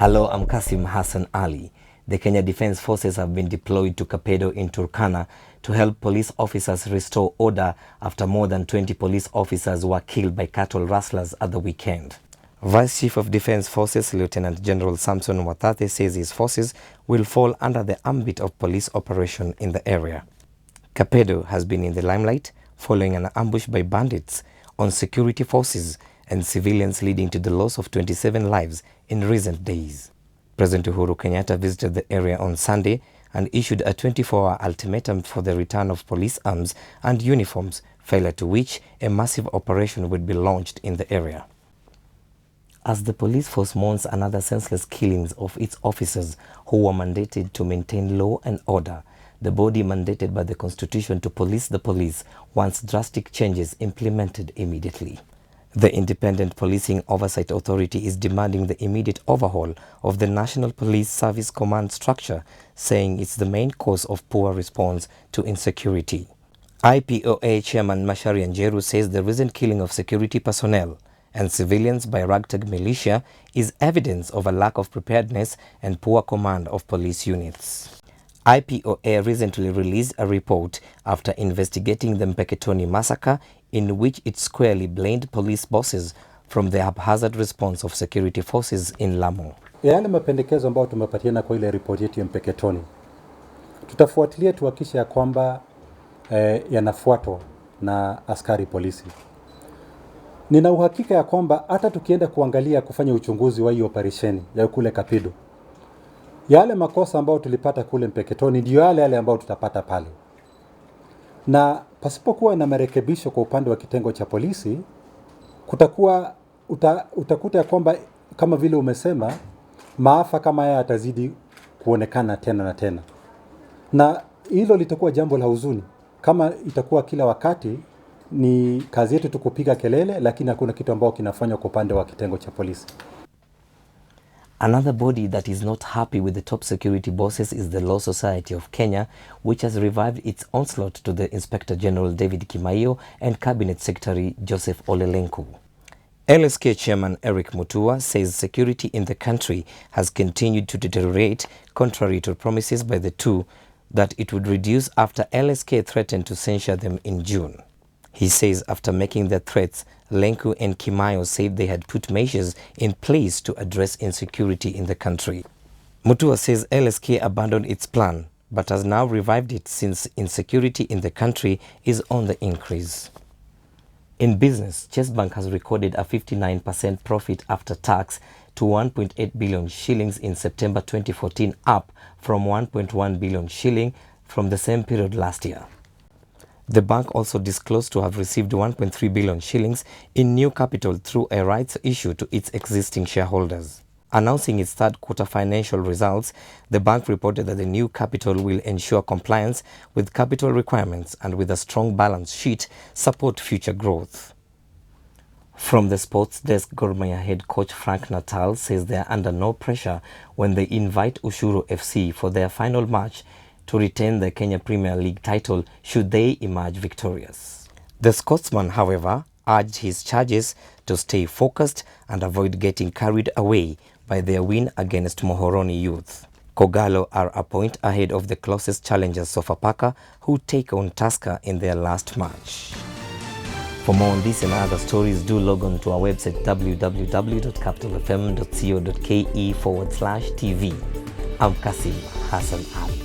Hello, I'm Kasim Hassan Ali. The Kenya Defence Forces have been deployed to Kapedo in Turkana to help police officers restore order after more than 20 police officers were killed by cattle rustlers at the weekend. Vice Chief of Defence Forces Lieutenant General Samson Watate says his forces will fall under the ambit of police operation in the area. Kapedo has been in the limelight following an ambush by bandits on security forces and civilians, leading to the loss of 27 lives in recent days. President Uhuru Kenyatta visited the area on Sunday and issued a 24-hour ultimatum for the return of police arms and uniforms, failure to which a massive operation would be launched in the area. As the police force mourns another senseless killings of its officers who were mandated to maintain law and order, the body mandated by the Constitution to police the police wants drastic changes implemented immediately. The Independent Policing Oversight Authority is demanding the immediate overhaul of the National Police Service Command structure, saying it's the main cause of poor response to insecurity. IPOA Chairman Macharia Njeru says the recent killing of security personnel and civilians by ragtag militia is evidence of a lack of preparedness and poor command of police units. IPOA recently released a report after investigating the Mpeketoni massacre, in which it squarely blamed police bosses from the haphazard response of security forces in Lamu. Yale mapendekezo ambayo tumepatiana kwa ile ripoti yetu ya Mpeketoni, tutafuatilia tuhakikishe ya kwamba yanafuatwa na askari polisi. Nina uhakika ya kwamba hata tukienda kuangalia kufanya uchunguzi wa hii operesheni ya kule Kapedo, yale makosa ambayo tulipata kule Mpeketoni ndio yale ambayo tutapata pale. Na pasipokuwa na marekebisho kwa upande wa kitengo cha polisi, utakuta ya kwamba kama vile umesema, maafa kama haya yatazidi kuonekana tena na tena. Na hilo litakuwa jambo la huzuni kama itakuwa kila wakati ni kazi yetu tukupiga kelele, lakini hakuna kitu ambao kinafanywa kwa upande wa kitengo cha polisi. Another body that is not happy with the top security bosses is the Law Society of Kenya, which has revived its onslaught to the Inspector General David Kimaiyo and Cabinet Secretary Joseph Olelenku. LSK Chairman Eric Mutua says security in the country has continued to deteriorate, contrary to promises by the two that it would reduce after LSK threatened to censure them in June. He says after making their threats, Lenku and Kimaiyo said they had put measures in place to address insecurity in the country. Mutua says LSK abandoned its plan but has now revived it since insecurity in the country is on the increase. In business, Chase Bank has recorded a 59% profit after tax to 1.8 billion shillings in September 2014, up from 1.1 billion shilling from the same period last year. The bank also disclosed to have received 1.3 billion shillings in new capital through a rights issue to its existing shareholders. Announcing its third quarter financial results, the bank reported that the new capital will ensure compliance with capital requirements and, with a strong balance sheet, support future growth. From the sports desk, Gor Mahia head coach Frank Natal says they are under no pressure when they invite Ushuru FC for their final match to retain the Kenya Premier League title should they emerge victorious. The Scotsman, however, urged his charges to stay focused and avoid getting carried away by their win against Mohoroni Youth. Kogalo are a point ahead of the closest challengers Sofapaka, who take on Tusker in their last match. For more on this and other stories, do log on to our website www.capitalfm.co.ke/TV. I'm Kasim Hassan Ali.